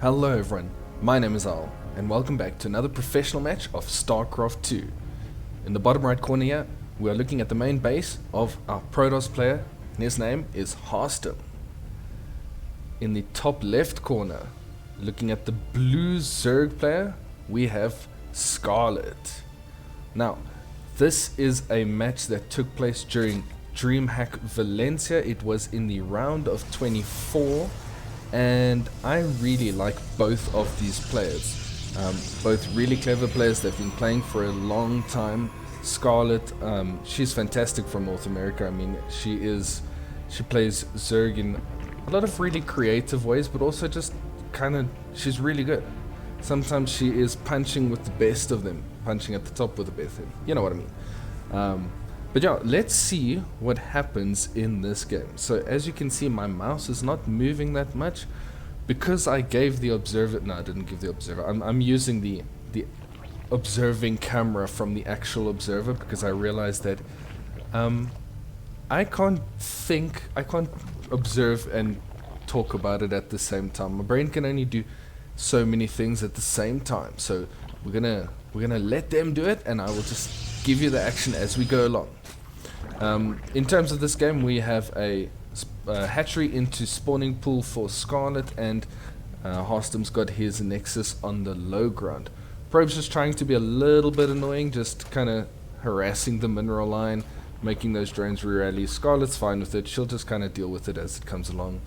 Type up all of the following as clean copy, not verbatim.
Hello everyone, my name is Al, and welcome back to another professional match of StarCraft 2. In the bottom right corner here, we are looking at the main base of our Protoss player, and his name is Harstem. In the top left corner, looking at the blue Zerg player, we have Scarlett. Now, this is a match that took place during Dreamhack Valencia. It was in the round of 24. And I really like both of these players. Both really clever players. They've been playing for a long time. Scarlett, she's fantastic from North America. I mean, she plays Zerg in a lot of really creative ways, but also just she's really good. Sometimes she is punching with the best of them, punching at the top with the best of them. You know what I mean. But yeah, let's see what happens in this game. So as you can see, my mouse is not moving that much because I gave the observer. No, I didn't give the observer. I'm using the observing camera from the actual observer because I realized that I can't observe and talk about it at the same time. My brain can only do so many things at the same time. So we're gonna let them do it, and I will just give you the action as we go along. In terms of this game, we have a hatchery into spawning pool for Scarlett, and Harstem's got his Nexus on the low ground. Probe's just trying to be a little bit annoying, just kind of harassing the mineral line, making those drones re-rally. Scarlett's fine with it. She'll just kind of deal with it as it comes along.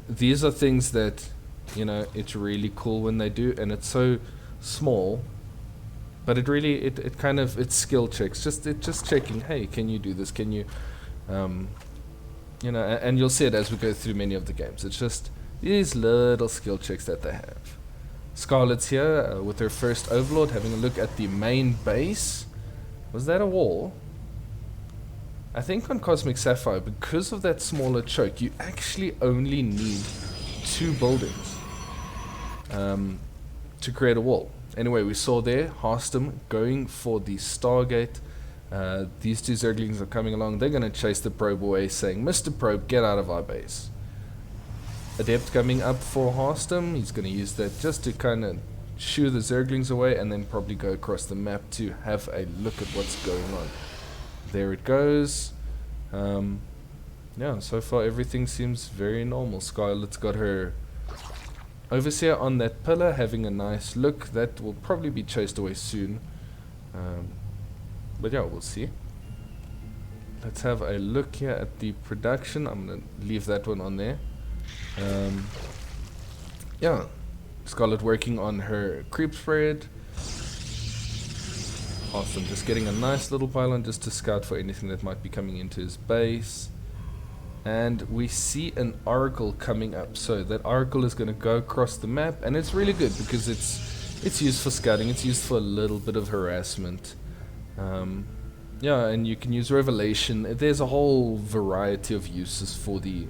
These are things that, you know, it's really cool when they do, and it's so small. But it really, it's skill checks. Just checking, hey, can you do this? Can you, you know, and you'll see it as we go through many of the games. It's just these little skill checks that they have. Scarlett's here with her first Overlord, having a look at the main base. Was that a wall? I think on Cosmic Sapphire, because of that smaller choke, you actually only need 2 buildings to create a wall. Anyway, we saw there Harstem going for the Stargate. These 2 Zerglings are coming along. They're going to chase the probe away, saying, Mr. Probe, get out of our base. Adept coming up for Harstem. He's going to use that just to kind of shoo the Zerglings away, and then probably go across the map to have a look at what's going on. There it goes. Yeah, so far everything seems very normal. Scarlett's got her Overseer on that pillar, having a nice look. That will probably be chased away soon. But yeah, we'll see. Let's have a look here at the production. I'm going to leave that one on there. Yeah, Scarlett working on her creep spread. Awesome, just getting a nice little pylon just to scout for anything that might be coming into his base. And we see an oracle coming up, so that oracle is going to go across the map, and it's really good because it's used for scouting. It's used for a little bit of harassment. Yeah, and you can use revelation. There's a whole variety of uses for the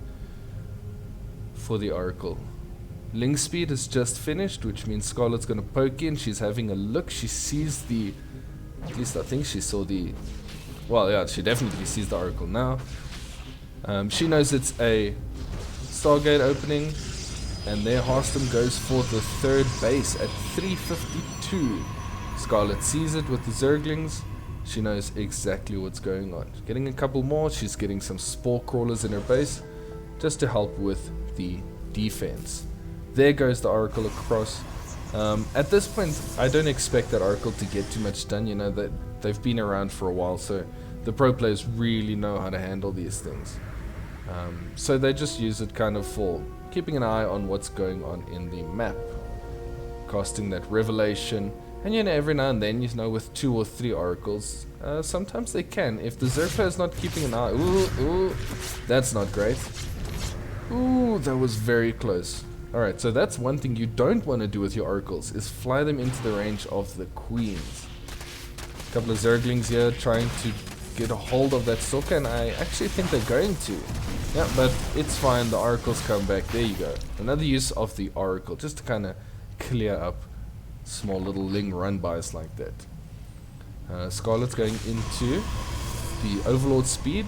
oracle. Link speed is just finished, which means Scarlett's going to poke in. She's having a look. She sees the, at least I think she saw the, well, yeah, she definitely sees the oracle now. She knows it's a Stargate opening, and there Harstem goes for the 3rd base at 352. Scarlett sees it with the Zerglings. She knows exactly what's going on. Getting a couple more. She's getting some spore crawlers in her base just to help with the defense. There goes the oracle across. At this point, I don't expect that oracle to get too much done. You know, that they've been around for a while, so the pro players really know how to handle these things. So they just use it kind of for keeping an eye on what's going on in the map, casting that revelation, and you know, every now and then, you know, with 2 or 3 oracles, sometimes they can, if the Zerg player is not keeping an eye. Ooh, that's not great. Ooh, that was very close. Alright, so that's one thing you don't want to do with your oracles, is fly them into the range of the queens. A couple of Zerglings here trying to get a hold of that stalker, and I actually think they're going to. Yeah, but it's fine, the oracles come back. There you go. Another use of the oracle, just to kind of clear up small little Ling run-bys like that. Scarlett's going into the Overlord speed,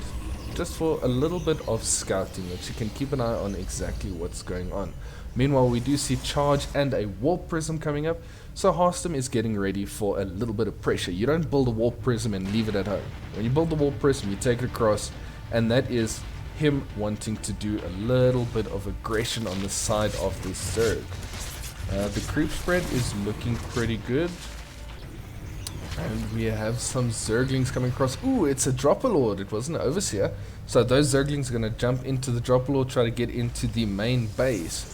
just for a little bit of scouting, that she can keep an eye on exactly what's going on. Meanwhile, we do see charge and a warp prism coming up. So Harstem is getting ready for a little bit of pressure. You don't build a warp prism and leave it at home. When you build the warp prism, you take it across, and that is him wanting to do a little bit of aggression on the side of this Zerg. The creep spread is looking pretty good. And we have some Zerglings coming across. Ooh, it's a Dropper Lord. It wasn't an Overseer. So those Zerglings are going to jump into the Dropper Lord, try to get into the main base.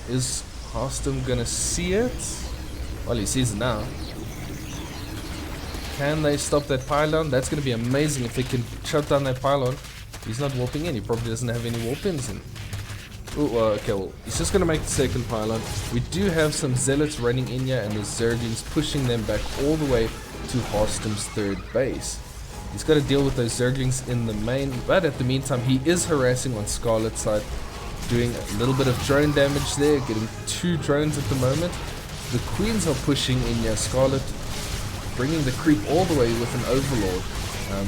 Is Harstem going to see it? Well, he sees it now. Can they stop that pylon? That's going to be amazing if they can shut down that pylon. He's not warping in. He probably doesn't have any warp-ins in. Ooh, okay, well, he's just going to make the second pylon. We do have some Zealots running in here, and the Zerglings pushing them back all the way to Harstem's third base. He's got to deal with those Zerglings in the main, but at the meantime, he is harassing on Scarlet's side, doing a little bit of drone damage there, getting 2 drones at the moment. The Queens are pushing in here. Scarlet bringing the creep all the way with an Overlord,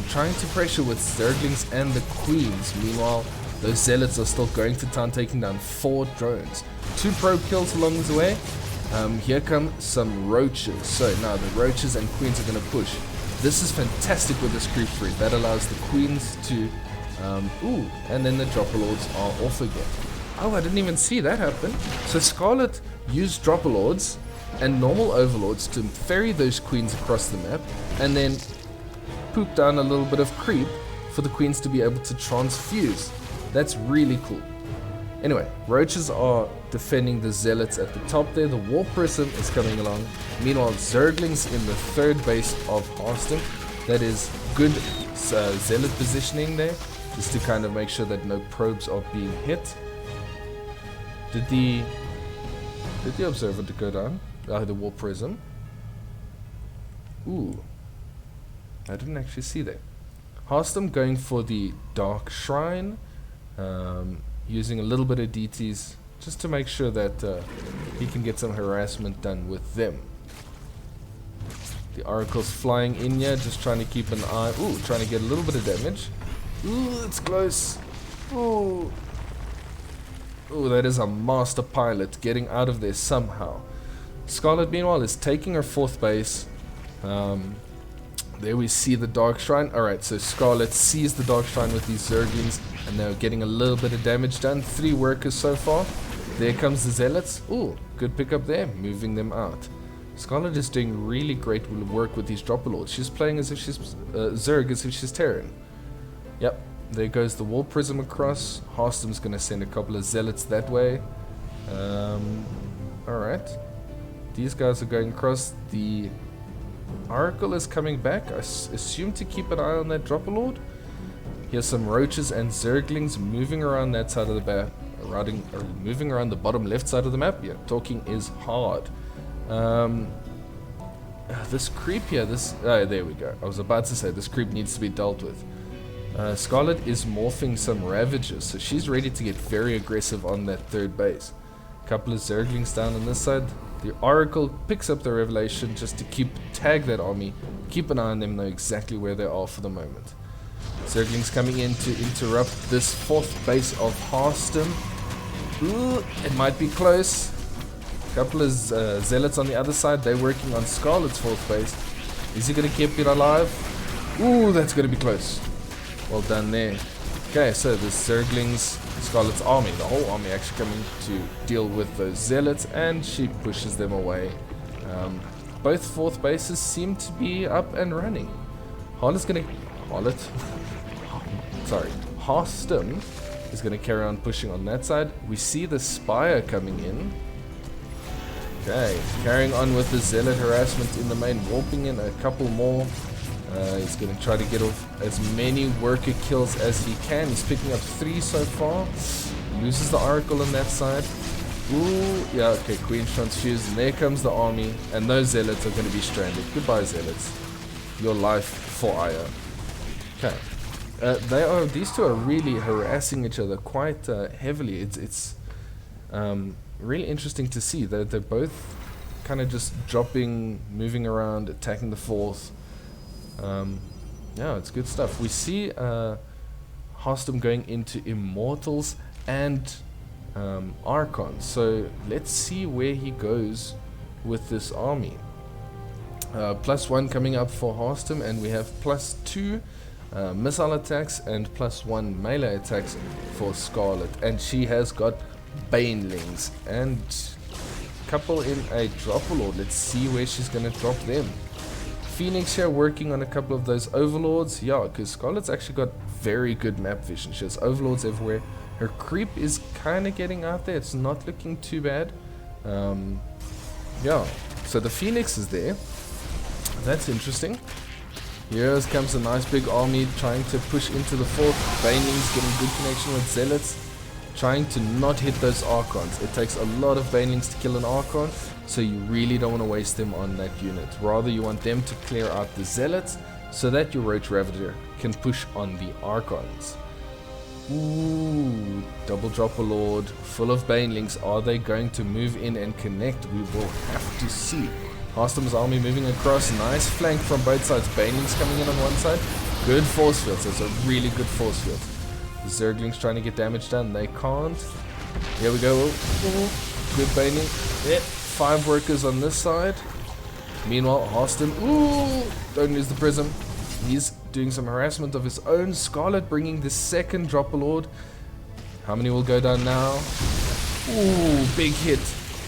trying to pressure with Zerglings and the Queens. Meanwhile, those Zealots are still going to town, taking down 4 drones. 2 probe kills along the way. Here come some roaches. So now the roaches and queens are going to push. This is fantastic with this creep spread. That allows the queens to... ooh, and then the Dropper Lords are off again. Oh, I didn't even see that happen. So Scarlet used Dropper Lords and normal Overlords to ferry those queens across the map, and then poop down a little bit of creep for the queens to be able to transfuse. That's really cool. Anyway, roaches are defending the Zealots at the top there. The Warp Prism is coming along. Meanwhile, Zerglings in the third base of Harstem. That is good Zealot positioning there, just to kind of make sure that no probes are being hit. Did the Observer go down? The Warp Prism. Ooh, I didn't actually see that. Harstem going for the Dark Shrine. Using a little bit of DTs just to make sure that he can get some harassment done with them. The Oracle's flying in here, just trying to keep an eye. Ooh, trying to get a little bit of damage. Ooh, it's close. Ooh. Ooh, that is a master pilot getting out of there somehow. Scarlet, meanwhile, is taking her 4th base. There we see the Dark Shrine. Alright, so Scarlet sees the Dark Shrine with these Zerglings, and they're getting a little bit of damage done. 3 workers so far. There comes the Zealots. Ooh, good pickup there, moving them out. Scarlet is doing really great work with these Dropper Lords. She's playing as if she's Zerg, as if she's Terran. Yep, there goes the Warp Prism across. Harstem's going to send a couple of Zealots that way. Alright. These guys are going across. The Oracle is coming back. I assume to keep an eye on that Dropper Lord. Here's some roaches and Zerglings moving around that side of the map. Moving around the bottom left side of the map. Yeah, talking is hard. This creep here, there we go. I was about to say this creep needs to be dealt with. Scarlet is morphing some Ravagers, so she's ready to get very aggressive on that 3rd base. Couple of Zerglings down on this side. The Oracle picks up the Revelation just to tag that army, keep an eye on them, know exactly where they are for the moment. Zerglings coming in to interrupt this 4th base of Harstem. Ooh, it might be close. Couple of Zealots on the other side, they're working on Scarlet's 4th base. Is he going to keep it alive? Ooh, that's going to be close. Well done there. Okay, so the Zerglings, Scarlet's army, the whole army actually coming to deal with those Zealots, and she pushes them away. Both 4th bases seem to be up and running. Harstem is going to carry on pushing on that side. We see the Spire coming in. Okay, carrying on with the Zealot harassment in the main, warping in a couple more. He's going to try to get off as many worker kills as he can. He's picking up 3 so far. Loses the Oracle on that side. Ooh, yeah, okay, Queen's transfused, and there comes the army, and those Zealots are going to be stranded. Goodbye, Zealots. Your life for ire. Okay. These two are really harassing each other quite heavily. It's really interesting to see that they're both kind of just dropping, moving around, attacking the 4th. Yeah, it's good stuff. We see Harstem going into Immortals and Archons. So let's see where he goes with this army. +1 coming up for Harstem, and we have +2 missile attacks and +1 melee attacks for Scarlett, and she has got banelings and couple in a Dropperlord. Let's see where she's gonna drop them. Phoenix here working on a couple of those overlords. Yeah, because Scarlett's actually got very good map vision. She has overlords everywhere. Her creep is kind of getting out there. It's not looking too bad. Yeah, so the Phoenix is there. That's interesting. Here comes a nice big army trying to push into the fort. Banelings getting good connection with Zealots, trying to not hit those Archons. It takes a lot of Banelings to kill an Archon, so you really don't want to waste them on that unit. Rather, you want them to clear out the Zealots so that your Roach Ravager can push on the Archons. Ooh, double Dropperlord, full of Banelings. Are they going to move in and connect? We will have to see. Harstem's army moving across. Nice flank from both sides. Banelings coming in on one side. Good force fields. That's a really good force field. The Zerglings trying to get damage done. They can't. Here we go. Ooh, good Baneling. Yep. 5 workers on this side. Meanwhile, Harstem. Ooh, don't lose the prism. He's doing some harassment of his own. Scarlett bringing the second Dropperlord. How many will go down now? Ooh, big hit.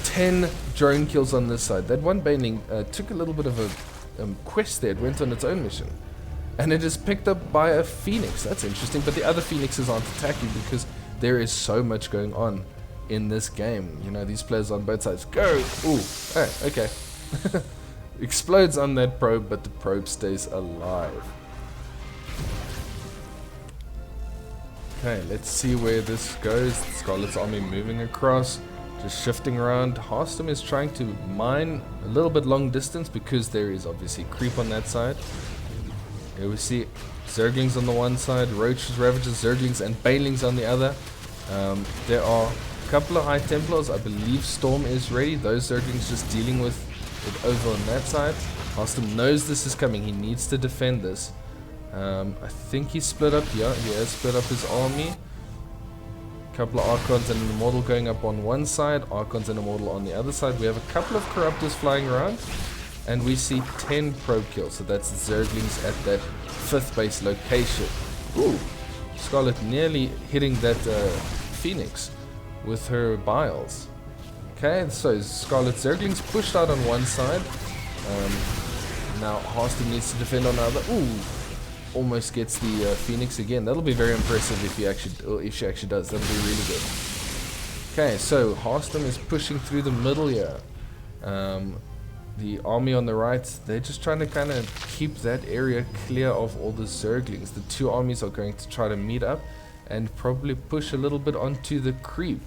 10 drone kills on this side. That one Baneling took a little bit of a quest there. It went on its own mission. And it is picked up by a Phoenix. That's interesting. But the other Phoenixes aren't attacking because there is so much going on in this game. You know, these players on both sides. Go! Ooh, oh, okay. Explodes on that probe, but the probe stays alive. Okay, let's see where this goes. Scarlett's army moving across. Just shifting around. Harstem is trying to mine a little bit long distance because there is obviously creep on that side. Here we see Zerglings on the one side, Roaches, Ravagers, Zerglings, and Banelings on the other. There are a couple of High Templars. I believe Storm is ready. Those Zerglings just dealing with it over on that side. Harstem knows this is coming. He needs to defend this. I think he split up. Yeah, he has split up his army. Couple of Archons and an Immortal going up on one side, Archons and Immortal on the other side. We have a couple of Corruptors flying around, and we see 10 probe kills. So that's Zerglings at that 5th base location. Ooh, Scarlett nearly hitting that Phoenix with her Biles. Okay, so Scarlet Zerglings pushed out on one side. Now Harstem needs to defend on the other. Ooh. Almost gets the Phoenix again. That'll be very impressive if she actually does. That'll be really good. Okay, so Harstem is pushing through the middle here. The army on the right, they're just trying to kind of keep that area clear of all the Zerglings. The 2 armies are going to try to meet up and probably push a little bit onto the creep.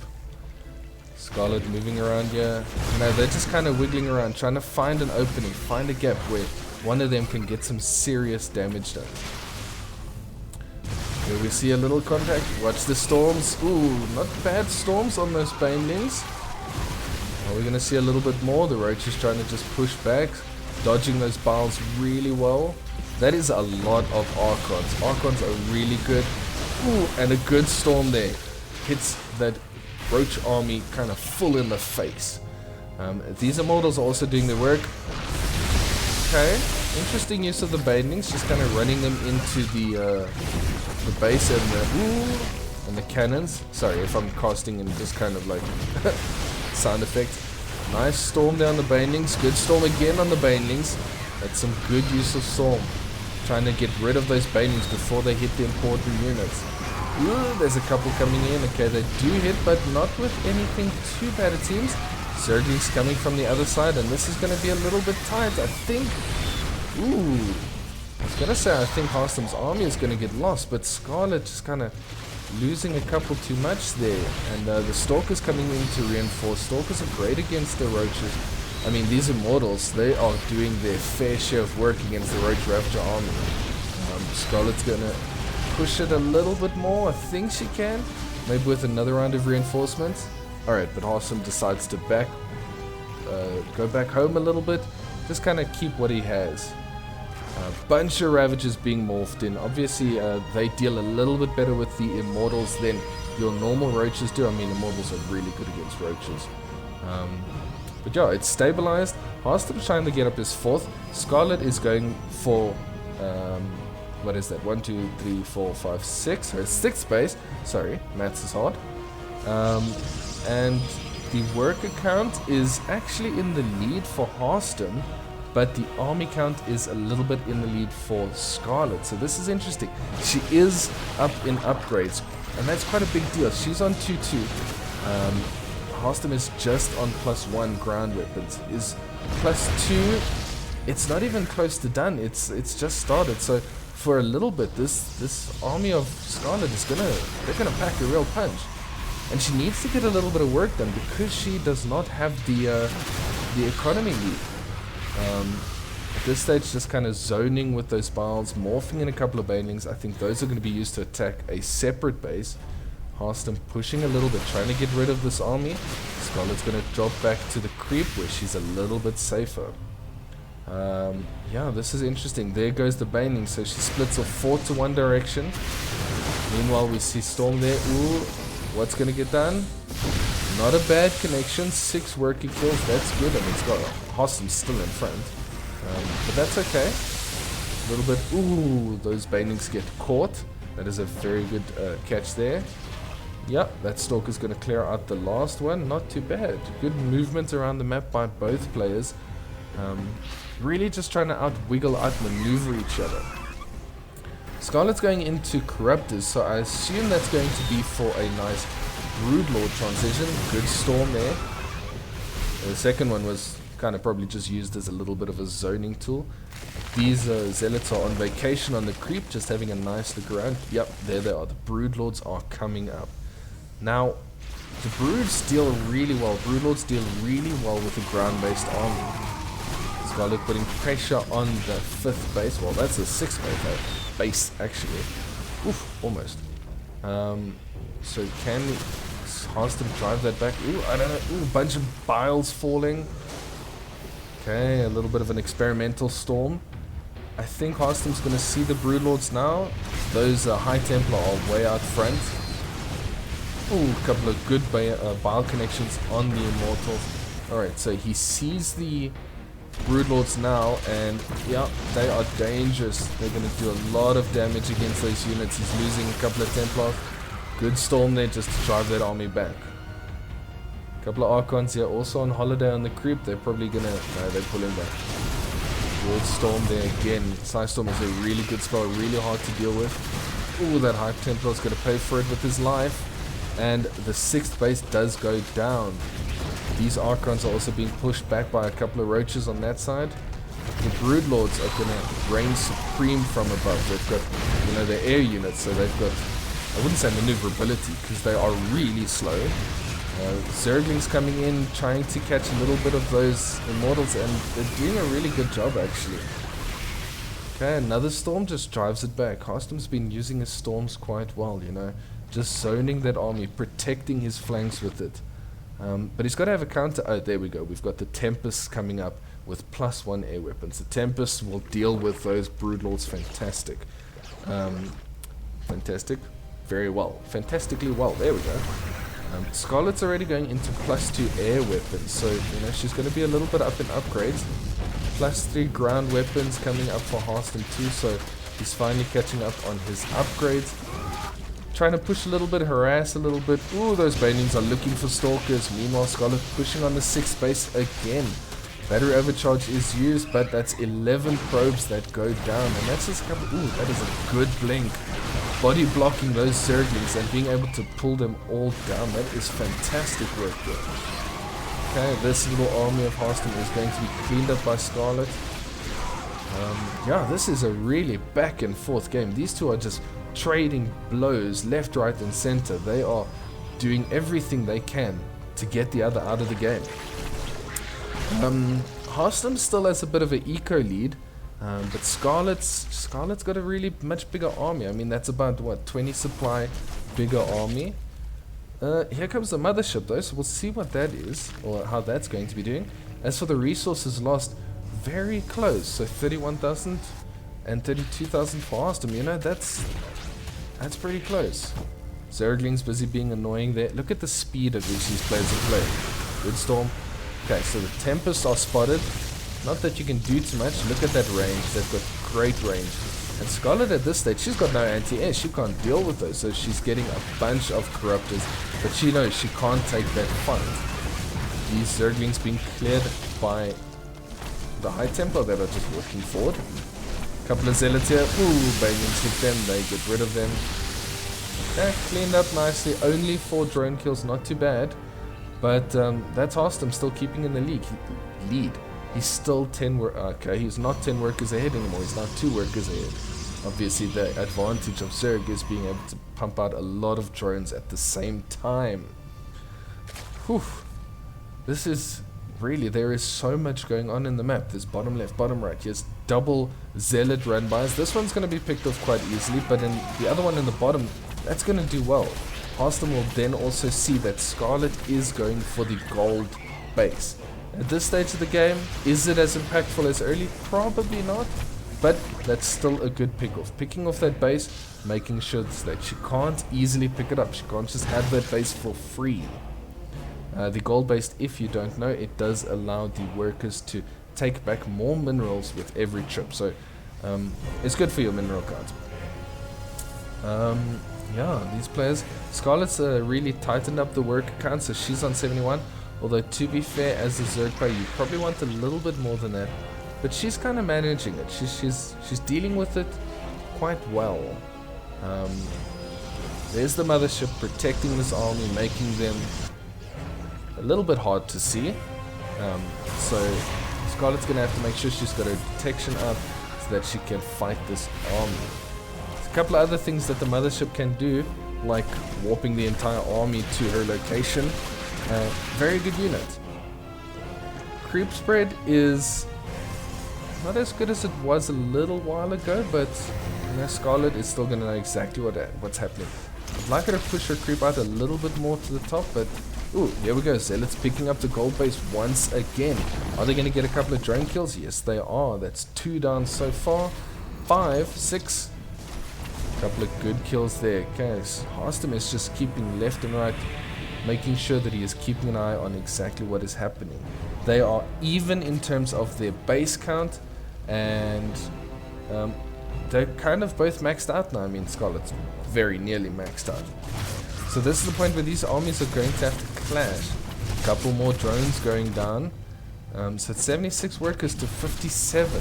Scarlett moving around here. You know, they're just kind of wiggling around, trying to find an opening, find a gap where one of them can get some serious damage done. Here we see a little contact. Watch the storms. Ooh, not bad storms on those Banelings. Are we going to see a little bit more? The Roach is trying to just push back, dodging those Biles really well. That is a lot of Archons. Archons are really good. Ooh, and a good storm there. Hits that Roach army kind of full in the face. These Immortals are also doing the work. Okay, interesting use of the Banelings, just kind of running them into the base and the cannons. Sorry if I'm casting in just kind of like sound effect. Nice storm there on the Banelings. Good storm again on the Banelings. That's some good use of storm. Trying to get rid of those Banelings before they hit the important units. Ooh, there's a couple coming in. Okay, they do hit, but not with anything too bad it seems. Zerglings coming from the other side, and this is going to be a little bit tight, I think. Ooh, I was going to say I think Harstem's army is going to get lost, but Scarlett just kind of losing a couple too much there. And the Stalkers coming in to reinforce. Stalkers are great against the Roaches. I mean, these Immortals, they are doing their fair share of work against the Roach Ravager army. Scarlett's going to push it a little bit more. I think she can. Maybe with another round of reinforcements. Alright, but Harstem decides to go back home a little bit. Just kind of keep what he has. A bunch of Ravagers being morphed in. Obviously, they deal a little bit better with the Immortals than your normal roaches do. I mean, immortals are really good against roaches. But yeah, it's stabilized. Harstem's trying to get up his 4th. Scarlett is going for, what is that? 1, 2, 3, 4, 5, 6. Her 6th base. Sorry, maths is hard. And the worker count is actually in the lead for Harstem, but the army count is a little bit in the lead for Scarlett. So this is interesting. She is up in upgrades, and that's quite a big deal. She's on 2-2. Harstem is just on +1 ground weapons. Is +2. It's not even close to done. It's just started. So for a little bit, this army of Scarlett they're gonna pack a real punch, and she needs to get a little bit of work done because she does not have the economy lead. At this stage, just kind of zoning with those biles, morphing in a couple of banelings. I think those are going to be used to attack a separate base. Harstem pushing a little bit, trying to get rid of this army. Scarlett's going to drop back to the creep where she's a little bit safer. Yeah, this is interesting. There goes the baneling, so she splits off 4 to one direction. Meanwhile, we see Storm there. Ooh, what's going to get done? Not a bad connection. 6 working kills. That's good. I mean, it's got Harstem still in front, but that's okay. A little bit. Ooh, those banelings get caught. That is a very good catch there. Yep, that Stalker's going to clear out the last one. Not too bad. Good movement around the map by both players. Really just trying to out-wiggle, out-maneuver each other. Scarlett's going into Corruptors, so I assume that's going to be for a nice Broodlord transition. Good Storm there. The second one was kind of probably just used as a little bit of a zoning tool. These Zealots are on vacation on the creep, just having a nice look around. Yep, there they are. The Broodlords are coming up. Now, the Broods deal really well. Broodlords deal really well with the ground-based army. Scarlett putting pressure on the 5th base. Well, that's a 6th base, actually. Oof, almost. So can Harstem drive that back? Ooh, I don't know. Ooh, a bunch of biles falling. Okay, a little bit of an experimental storm. I think Harstem's going to see the Broodlords now. Those High Templar are way out front. Ooh, a couple of good bile connections on the Immortals. Alright, so he sees the Broodlords now, and yeah, they are dangerous. They're going to do a lot of damage against those units. He's losing a couple of Templars. Good Storm there just to drive that army back. A couple of Archons here also on holiday on the creep. They're probably going to... No, they're pulling back. Good Storm there again. Psystorm is a really good spell, really hard to deal with. Ooh, that High Templar is going to pay for it with his life. And the 6th base does go down. These Archons are also being pushed back by a couple of roaches on that side. The Broodlords are going to reign supreme from above. They've got, you know, their air units, so they've got, I wouldn't say maneuverability, because they are really slow. Zerglings coming in, trying to catch a little bit of those Immortals, and they're doing a really good job, actually. Okay, another Storm just drives it back. Harstem's been using his Storms quite well, you know. Just zoning that army, protecting his flanks with it. But he's got to have a counter. Oh, there we go. We've got the Tempests coming up with +1 air weapons. The Tempests will deal with those Broodlords fantastic. Fantastic. Very well. Fantastically well. There we go. Scarlett's already going into +2 air weapons. So, you know, she's going to be a little bit up in upgrades. +3 ground weapons coming up for Harstem too. So he's finally catching up on his upgrades. Trying to push a little bit, harass a little bit. Ooh, those banelings are looking for Stalkers. Meanwhile, Scarlett pushing on the 6th base again. Battery overcharge is used, but that's 11 probes that go down. And that's just a couple... Ooh, that is a good blink. Body blocking those Zerglings and being able to pull them all down. That is fantastic work there. Okay, this little army of Harstem is going to be cleaned up by Scarlett. Yeah, this is a really back and forth game. These two are just trading blows left, right and center. They are doing everything they can to get the other out of the game. Harstem still has a bit of an eco lead, but Scarlett's got a really much bigger army. I mean, that's about what, 20 supply bigger army. Here comes the mothership though, so we'll see what that is or how that's going to be doing. As for the resources lost, very close. So 31,000 and 32,000 for Harstem. You know, that's pretty close. Zergling's busy being annoying there. Look at the speed at which these players are playing. Good Storm. Okay, so the Tempests are spotted. Not that you can do too much. Look at that range. They've got great range. And Scarlett at this stage, she's got no anti-air. She can't deal with those. So she's getting a bunch of Corruptors. But she knows she can't take that fight. These Zerglings being cleared by the High Templar that are just walking forward. Couple of Zealots here. Ooh, Banelings hit them. They get rid of them. Okay, cleaned up nicely. Only 4 drone kills. Not too bad. But that's Harstem still keeping in the lead. He's still 10 okay, he's not 10 workers ahead anymore. He's now 2 workers ahead. Obviously, the advantage of Zerg is being able to pump out a lot of drones at the same time. Whew. This is really, there is so much going on in the map. There's bottom left, bottom right. Here's double Zealot run-bys. This one's going to be picked off quite easily, but in the other one in the bottom, that's going to do well. Harstem will then also see that Scarlett is going for the gold base. At this stage of the game, is it as impactful as early? Probably not, but that's still a good pick-off. Picking off that base, making sure that she can't easily pick it up. She can't just have that base for free. The gold-based, if you don't know, it does allow the workers to take back more minerals with every trip, so it's good for your mineral cards. Yeah, these players, Scarlett's really tightened up the work count, so she's on 71. Although, to be fair, as a Zerg player, you probably want a little bit more than that. But she's kind of managing it. She's dealing with it quite well. There's the mothership protecting this army, making them a little bit hard to see. So Scarlett's going to have to make sure she's got her detection up so that she can fight this army. There's a couple of other things that the mothership can do, like warping the entire army to her location. Very good unit. Creep spread is not as good as it was a little while ago, but you know, Scarlett is still going to know exactly what's happening. I'd like her to push her creep out a little bit more to the top, but ooh, here we go. Zealots picking up the gold base once again. Are they going to get a couple of drone kills? Yes, they are. That's 2 down so far. 5, 6. Couple of good kills there. Okay, Harstem is just keeping left and right, making sure that he is keeping an eye on exactly what is happening. They are even in terms of their base count, and they're kind of both maxed out now. I mean, Scarlett's very nearly maxed out. So this is the point where these armies are going to have to clash. A couple more drones going down. So it's 76 workers to 57.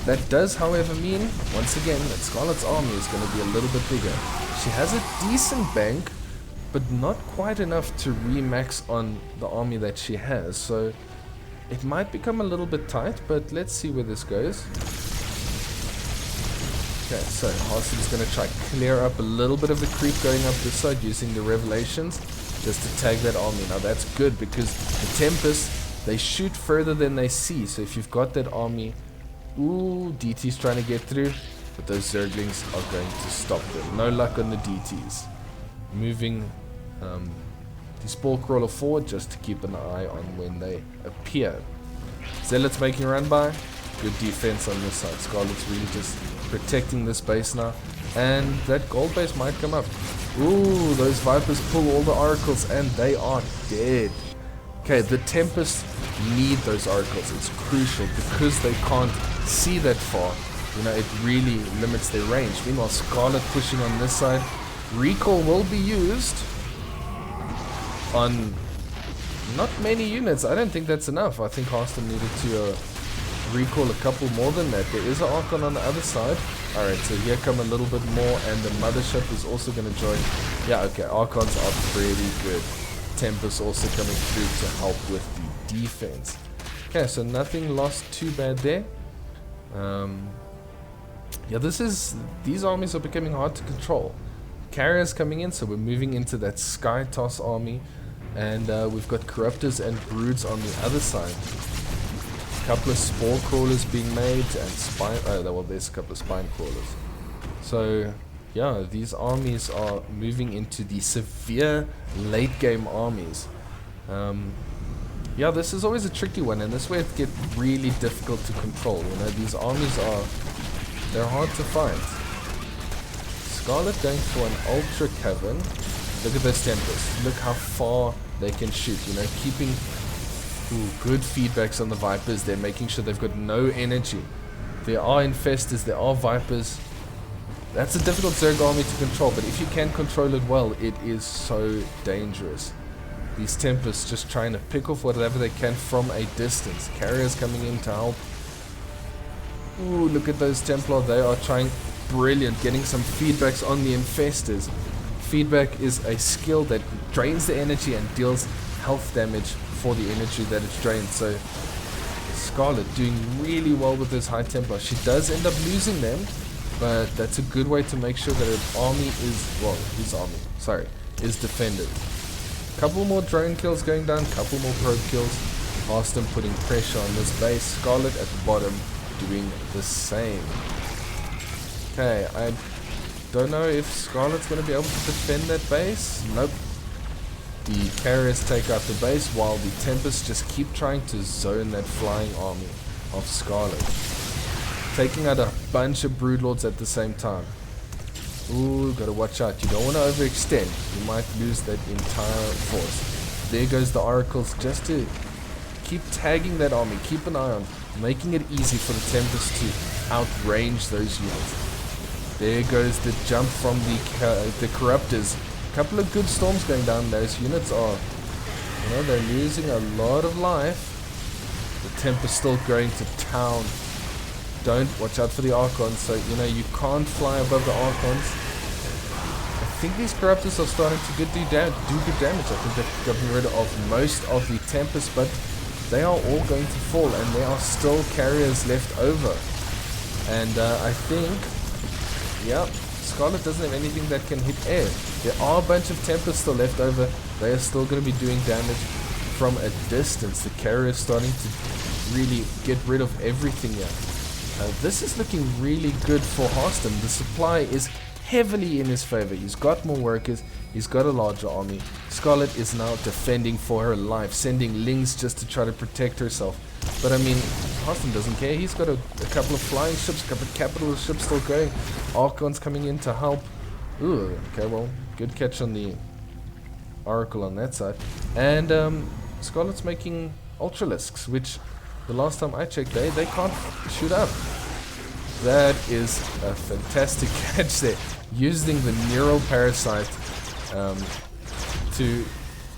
That does, however, mean, once again, that Scarlett's army is going to be a little bit bigger. She has a decent bank, but not quite enough to remax on the army that she has. So it might become a little bit tight, but let's see where this goes. Okay, so Harstem's going to try clear up a little bit of the creep going up this side using the Revelations just to tag that army. Now that's good because the Tempests, they shoot further than they see. So if you've got that army, ooh, DT's trying to get through, but those Zerglings are going to stop them. No luck on the DTs. Moving the Spore Crawler forward just to keep an eye on when they appear. Zealots making a run by. Good defense on this side. Scarlett's really just protecting this base now. And that gold base might come up. Ooh, those Vipers pull all the oracles and they are dead. Okay, the Tempests need those oracles. It's crucial because they can't see that far. You know, it really limits their range. Meanwhile, Scarlett pushing on this side. Recall will be used on not many units. I don't think that's enough. I think Harstem needed to recall a couple more than that. There is an Archon on the other side. Alright, so here come a little bit more, and the mothership is also going to join. Yeah, okay, Archons are pretty good. Tempest also coming through to help with the defense. Okay, so nothing lost too bad there. Yeah, these armies are becoming hard to control. Carriers coming in, so we're moving into that Sky Toss army, and we've got Corruptors and Broods on the other side. A couple of Spore Crawlers being made, and Spine. Well, there's a couple of Spine Crawlers. So yeah, these armies are moving into the severe late game armies. Yeah, this is always a tricky one, and this is where it gets really difficult to control. You know, these armies they're hard to find. Scarlett going for an Ultra Cavern. Look at those Tempests. Look how far they can shoot. You know, keeping good feedbacks on the Vipers. They're making sure they've got no energy. There are Infestors, there are Vipers. That's a difficult Zerg army to control, but if you can control it well, it is so dangerous. These Tempests just trying to pick off whatever they can from a distance. Carriers coming in to help. Ooh, look at those Templar. They are trying brilliant, getting some feedbacks on the Infestors. Feedback is a skill that drains the energy and deals health damage for the energy that it's drained. So Scarlett doing really well with this high Templar. She does end up losing them, but that's a good way to make sure that her army is, well, his army, sorry, is defended. Couple more drone kills going down, couple more probe kills. Harstem putting pressure on this base. Scarlett at the bottom doing the same. Okay, I don't know if Scarlett's going to be able to defend that base. Nope. The carriers take out the base while the Tempests just keep trying to zone that flying army of Scarlett. Taking out a bunch of Broodlords at the same time. Ooh, gotta watch out. You don't want to overextend. You might lose that entire force. There goes the Oracles just to keep tagging that army. Keep an eye on. Making it easy for the Tempest to outrange those units. There goes the jump from the Corruptors. A couple of good storms going down. Those units are, you know, they're losing a lot of life. The Tempest still going to town. Don't watch out for the Archons, so you know you can't fly above the Archons. I think these Corruptors are starting to do good damage. I think they've gotten rid of most of the Tempest, but they are all going to fall, and there are still carriers left over. And I think, yeah, Scarlett doesn't have anything that can hit air. There are a bunch of Tempests still left over. They are still going to be doing damage from a distance. The carrier is starting to really get rid of everything here. This is looking really good for Harstem. The supply is heavily in his favor. He's got more workers. He's got a larger army. Scarlett is now defending for her life, sending Lings just to try to protect herself. But I mean, Harstem doesn't care. He's got a couple of flying ships, a couple of capital ships still going. Archons coming in to help. Ooh, okay, well, good catch on the Oracle on that side. And Scarlett's making Ultralisks, which the last time I checked, they can't shoot up. That is a fantastic catch there. Using the Neural Parasite to,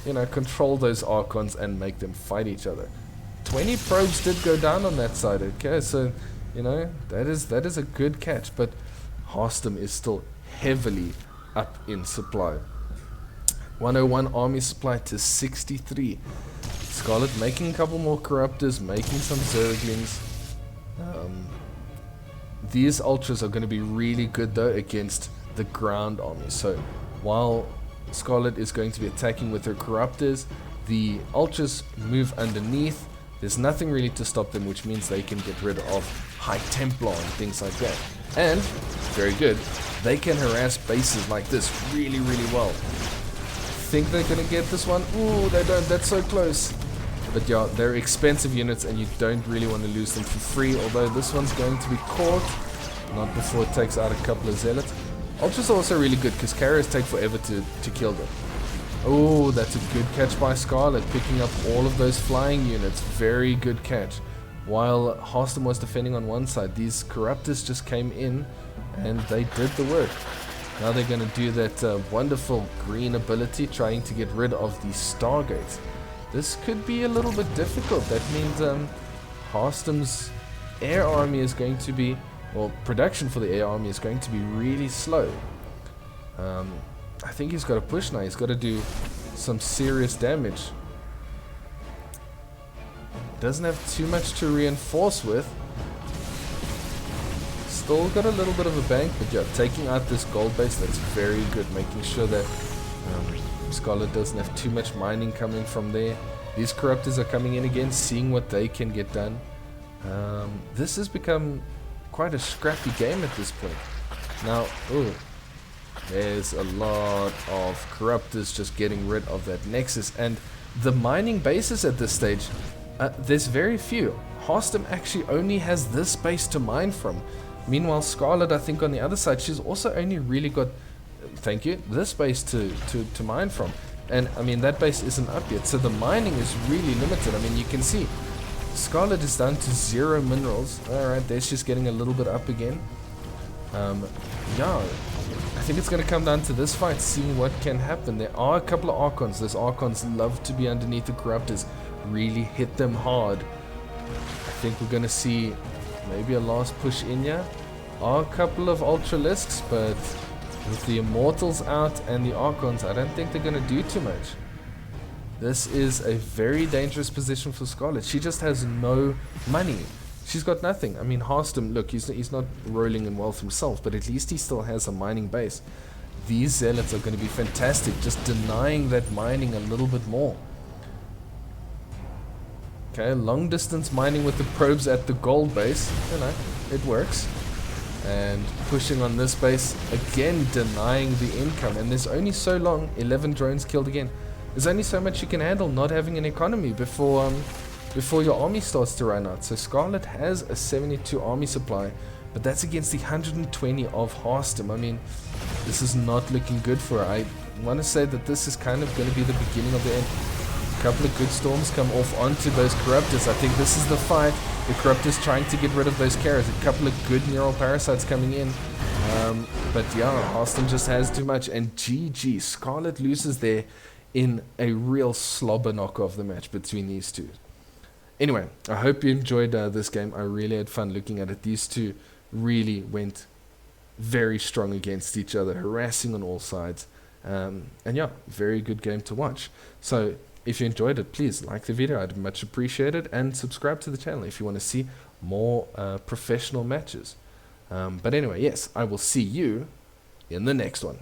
you know, control those Archons and make them fight each other. 20 probes did go down on that side, okay, so, you know, that is a good catch, but Harstem is still heavily up in supply. 101 army supply to 63. Scarlett making a couple more Corruptors, making some Zerglings. These Ultras are going to be really good though against the ground army. So while Scarlett is going to be attacking with her Corruptors, the Ultras move underneath. There's nothing really to stop them, which means they can get rid of High Templar and things like that. And, very good, they can harass bases like this really, really well. Think they're going to get this one? Ooh, they don't. That's so close. But yeah, they're expensive units and you don't really want to lose them for free, although this one's going to be caught. Not before it takes out a couple of Zealots. Ultras are also really good because carriers take forever to kill them. Oh, that's a good catch by Scarlett, picking up all of those flying units. Very good catch. While Harstem was defending on one side, these Corruptors just came in and they did the work. Now they're going to do that wonderful green ability, trying to get rid of the Stargates. This could be a little bit difficult. That means Harstem's air army is going to be, well, production for the air army is going to be really slow. I think he's got to push now. He's got to do some serious damage. Doesn't have too much to reinforce with. Still got a little bit of a bank, but yeah, taking out this gold base, that's very good. Making sure that Scarlett doesn't have too much mining coming from there. These Corruptors are coming in again, seeing what they can get done. This has become quite a scrappy game at this point. Now, ooh, there's a lot of Corruptors just getting rid of that Nexus. And the mining bases at this stage, there's very few. Harstem actually only has this base to mine from. Meanwhile, Scarlett, I think on the other side, she's also only really got thank you, this base to mine from. And I mean, that base isn't up yet, so the mining is really limited. I mean, you can see Scarlett is down to 0 minerals. Alright, there she's getting a little bit up again. Yeah, I think it's going to come down to this fight, seeing what can happen. There are a couple of Archons. Those Archons love to be underneath the Corruptors, really hit them hard. I think we're going to see maybe a last push in here. Are a couple of Ultralisks, but with the Immortals out and the Archons, I don't think they're going to do too much. This is a very dangerous position for Scarlett. She just has no money. She's got nothing. I mean, Harstem, look, he's not rolling in wealth himself, but at least he still has a mining base. These Zealots are going to be fantastic, just denying that mining a little bit more. Okay, long distance mining with the probes at the gold base. You know, it works. And pushing on this base, again denying the income. And there's only so long, 11 drones killed again. There's only so much you can handle not having an economy before your army starts to run out. So Scarlett has a 72 army supply, but that's against the 120 of Harstem. I mean, this is not looking good for her. I want to say that this is kind of going to be the beginning of the end. A couple of good storms come off onto those Corruptors. I think this is the fight. The Corruptors trying to get rid of those carriers. A couple of good neural parasites coming in. But yeah, Harstem just has too much. And GG, Scarlett loses there in a real slobber knock of the match between these two. Anyway, I hope you enjoyed this game. I really had fun looking at it. These two really went very strong against each other, harassing on all sides. And yeah, very good game to watch. So if you enjoyed it, please like the video. I'd much appreciate it. And subscribe to the channel if you want to see more professional matches. But anyway, yes, I will see you in the next one.